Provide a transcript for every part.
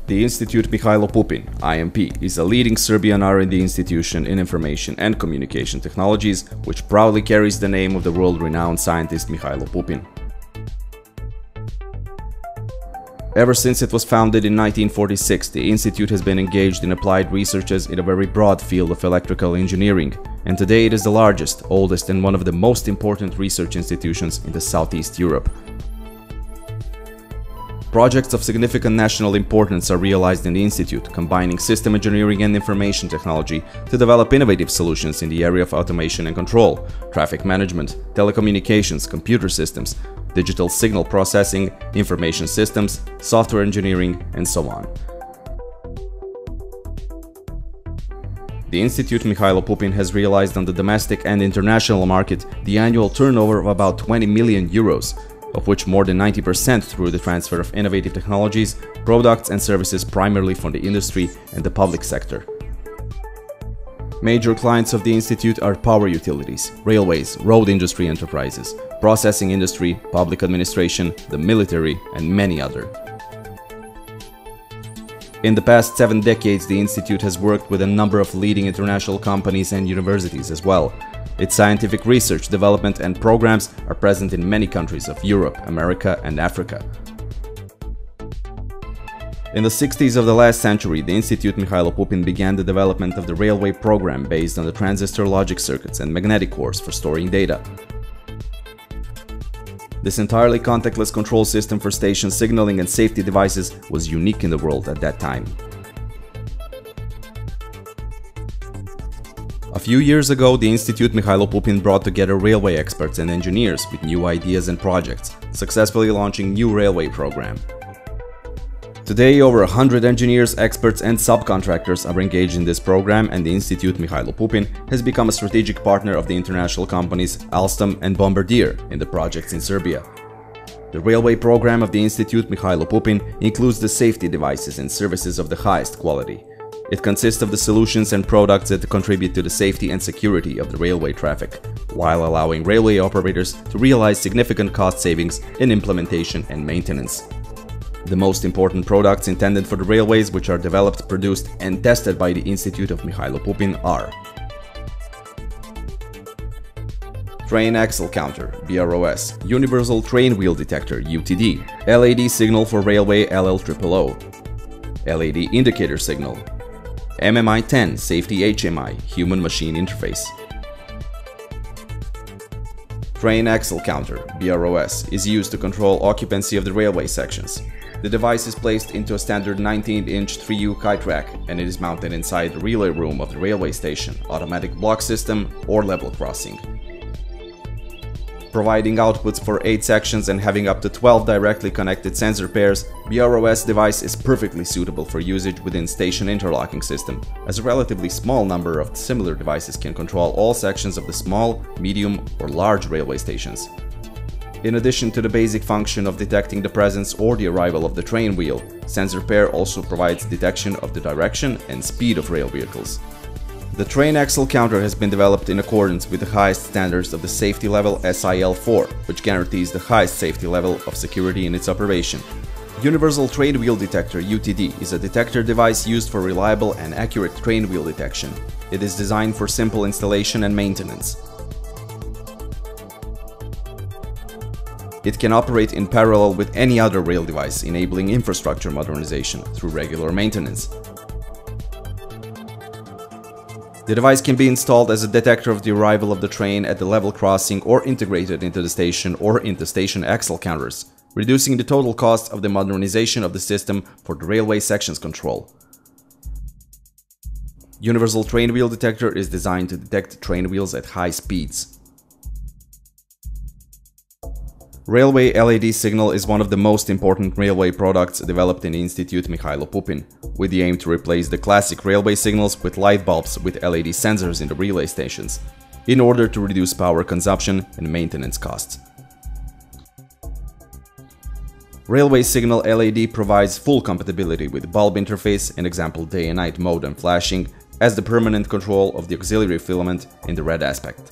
The Institut Mihajlo Pupin, IMP, is a leading Serbian R&D institution in information and communication technologies, which proudly carries the name of the world-renowned scientist Mihajlo Pupin. Ever since it was founded in 1946, the institute has been engaged in applied researches in a very broad field of electrical engineering, and today it is the largest, oldest and one of the most important research institutions in the Southeast Europe. Projects of significant national importance are realized in the institute, combining system engineering and information technology to develop innovative solutions in the area of automation and control, traffic management, telecommunications, computer systems, digital signal processing, information systems, software engineering, and so on. The Institut Mihajlo Pupin has realized on the domestic and international market the annual turnover of about 20 million euros, of which more than 90% through the transfer of innovative technologies, products and services primarily from the industry and the public sector. Major clients of the institute are power utilities, railways, road industry enterprises, processing industry, public administration, the military, and many others. In the past 7 decades, the institute has worked with a number of leading international companies and universities as well. Its scientific research, development and programs are present in many countries of Europe, America and Africa. In the 60s of the last century, the Institut Mihajlo Pupin began the development of the railway program based on the transistor logic circuits and magnetic cores for storing data. This entirely contactless control system for station signaling and safety devices was unique in the world at that time. A few years ago, the Institut Mihajlo Pupin brought together railway experts and engineers with new ideas and projects, successfully launching new railway program. Today, over 100 engineers, experts and subcontractors are engaged in this program, and the Institut Mihajlo Pupin has become a strategic partner of the international companies Alstom and Bombardier in the projects in Serbia. The railway program of the Institut Mihajlo Pupin includes the safety devices and services of the highest quality. It consists of the solutions and products that contribute to the safety and security of the railway traffic, while allowing railway operators to realize significant cost savings in implementation and maintenance. The most important products intended for the railways, which are developed, produced and tested by the Institute of Mihajlo Pupin, are Train Axle Counter (BROS), Universal Train Wheel Detector (UTD), LED Signal for Railway LLOO, LED Indicator Signal, MMI-10 Safety HMI Human-Machine Interface. Train Axle Counter (BROS) is used to control occupancy of the railway sections. The device is placed into a standard 19-inch 3U kite rack, and it is mounted inside the relay room of the railway station, automatic block system or level crossing. Providing outputs for 8 sections and having up to 12 directly connected sensor pairs, BROS device is perfectly suitable for usage within station interlocking system, as a relatively small number of similar devices can control all sections of the small, medium or large railway stations. In addition to the basic function of detecting the presence or the arrival of the train wheel, sensor pair also provides detection of the direction and speed of rail vehicles. The train axle counter has been developed in accordance with the highest standards of the safety level SIL4, which guarantees the highest safety level of security in its operation. Universal Train Wheel Detector (UTD) is a detector device used for reliable and accurate train wheel detection. It is designed for simple installation and maintenance. It can operate in parallel with any other rail device, enabling infrastructure modernization through regular maintenance. The device can be installed as a detector of the arrival of the train at the level crossing or integrated into the station or into station axle counters, reducing the total cost of the modernization of the system for the railway sections control. Universal Train Wheel Detector is designed to detect train wheels at high speeds. Railway LED signal is one of the most important railway products developed in Institut Mihajlo Pupin, with the aim to replace the classic railway signals with light bulbs with LED sensors in the relay stations, in order to reduce power consumption and maintenance costs. Railway signal LED provides full compatibility with bulb interface, an example day and night mode and flashing, as the permanent control of the auxiliary filament in the red aspect.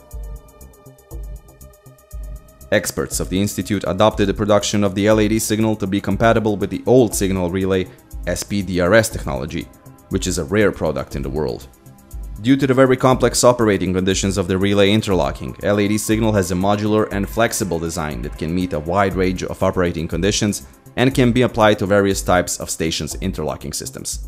Experts of the Institute adopted the production of the LED signal to be compatible with the old signal relay SPDRS technology, which is a rare product in the world. Due to the very complex operating conditions of the relay interlocking, LED signal has a modular and flexible design that can meet a wide range of operating conditions and can be applied to various types of stations interlocking systems.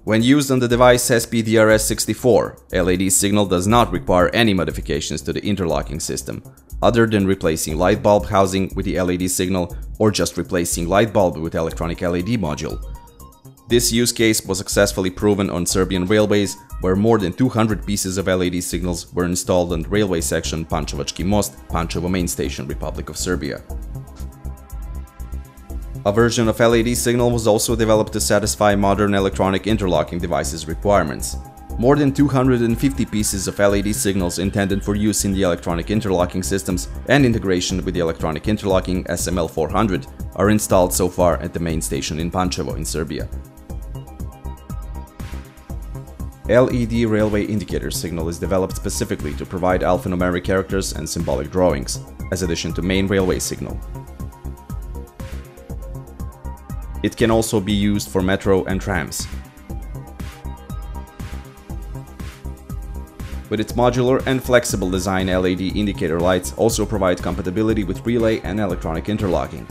When used on the device SPDRS64, LED signal does not require any modifications to the interlocking system, other than replacing light bulb housing with the LED signal or just replacing light bulb with electronic LED module. This use case was successfully proven on Serbian railways, where more than 200 pieces of LED signals were installed on the railway section Pančevački Most, Pančevo main station, Republic of Serbia. A version of LED signal was also developed to satisfy modern electronic interlocking devices requirements. More than 250 pieces of LED signals intended for use in the electronic interlocking systems and integration with the electronic interlocking SML400 are installed so far at the main station in Pančevo in Serbia. LED railway indicator signal is developed specifically to provide alphanumeric characters and symbolic drawings, as addition to main railway signal. It can also be used for metro and trams. With its modular and flexible design, LED indicator lights also provide compatibility with relay and electronic interlocking.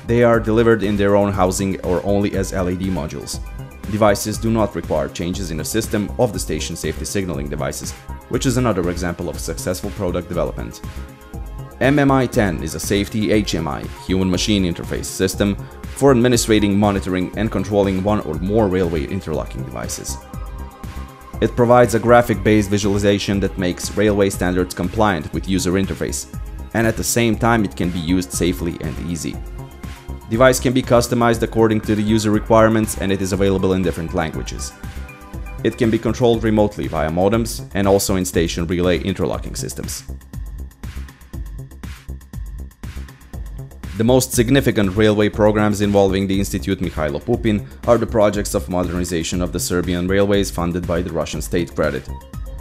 They are delivered in their own housing or only as LED modules. Devices do not require changes in the system of the station safety signaling devices, which is another example of successful product development. MMI-10 is a safety HMI, human-machine interface system, for administrating, monitoring and controlling one or more railway interlocking devices. It provides a graphic-based visualization that makes railway standards compliant with user interface, and at the same time it can be used safely and easy. Device can be customized according to the user requirements and it is available in different languages. It can be controlled remotely via modems and also in station relay interlocking systems. The most significant railway programs involving the Institut Mihajlo Pupin are the projects of modernization of the Serbian railways funded by the Russian state credit.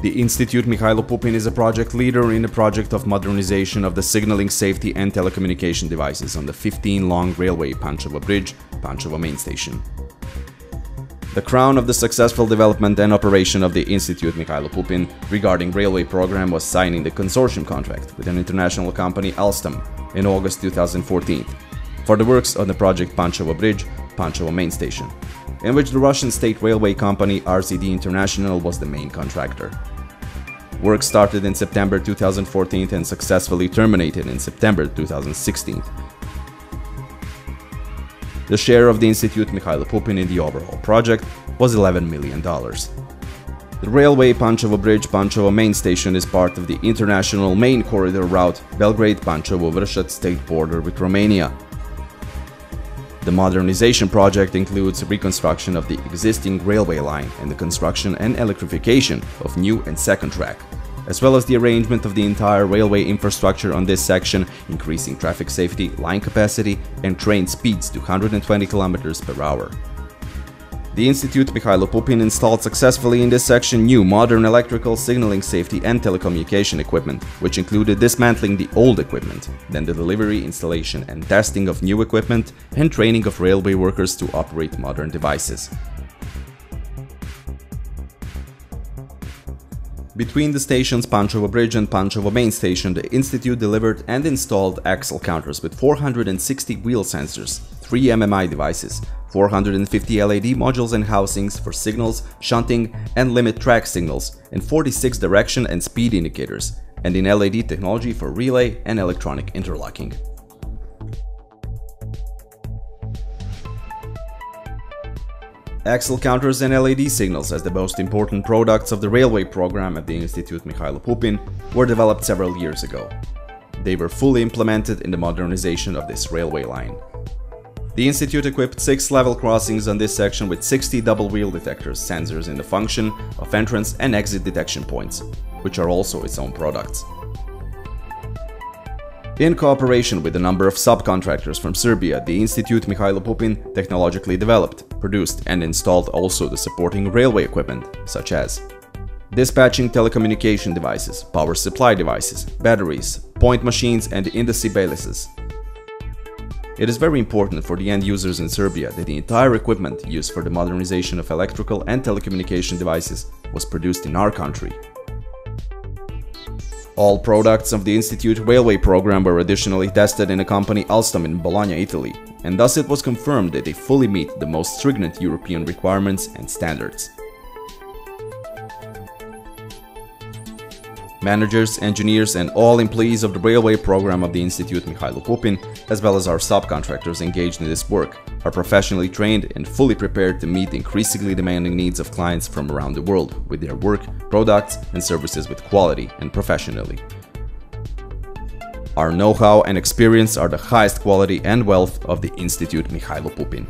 The Institut Mihajlo Pupin is a project leader in the project of modernization of the signaling safety and telecommunication devices on the 15-long railway Pančevo Bridge, Pančevo main station. The crown of the successful development and operation of the Institut Mihajlo Pupin regarding railway program was signing the consortium contract with an international company Alstom in August 2014 for the works on the project Pančevo Bridge, Pančevo main station, in which the Russian state railway company RZD International was the main contractor. Work started in September 2014 and successfully terminated in September 2016. The share of the Institut Mihajlo Pupin in the overall project was $11 million. The railway Pančevo Bridge Pančevo main station is part of the international main corridor route Belgrade-Pančevo-Vršac state border with Romania. The modernization project includes reconstruction of the existing railway line and the construction and electrification of new and second track, as well as the arrangement of the entire railway infrastructure on this section, increasing traffic safety, line capacity and train speeds to 120 km per hour. The Institut Mihajlo Pupin installed successfully in this section new modern electrical, signaling safety and telecommunication equipment, which included dismantling the old equipment, then the delivery, installation and testing of new equipment and training of railway workers to operate modern devices. Between the stations Pančevo Bridge and Pančevo main station, the Institute delivered and installed axle counters with 460 wheel sensors, 3 MMI devices, 450 LED modules and housings for signals, shunting and limit track signals, and 46 direction and speed indicators, and in LED technology for relay and electronic interlocking. Axle counters and LED signals, as the most important products of the railway program at the Institut Mihajlo Pupin, were developed several years ago. They were fully implemented in the modernization of this railway line. The Institute equipped 6 level crossings on this section with 60 double wheel detectors, sensors in the function of entrance and exit detection points, which are also its own products. In cooperation with a number of subcontractors from Serbia, the Institut Mihajlo Pupin technologically developed, produced and installed also the supporting railway equipment, such as dispatching telecommunication devices, power supply devices, batteries, point machines and indice balances. It is very important for the end users in Serbia that the entire equipment used for the modernization of electrical and telecommunication devices was produced in our country. All products of the Institute Railway program were additionally tested in a company Alstom in Bologna, Italy, and thus it was confirmed that they fully meet the most stringent European requirements and standards. Managers, engineers, and all employees of the railway program of the Institut Mihajlo Pupin, as well as our subcontractors engaged in this work, are professionally trained and fully prepared to meet the increasingly demanding needs of clients from around the world with their work, products, and services with quality and professionally. Our know-how and experience are the highest quality and wealth of the Institut Mihajlo Pupin.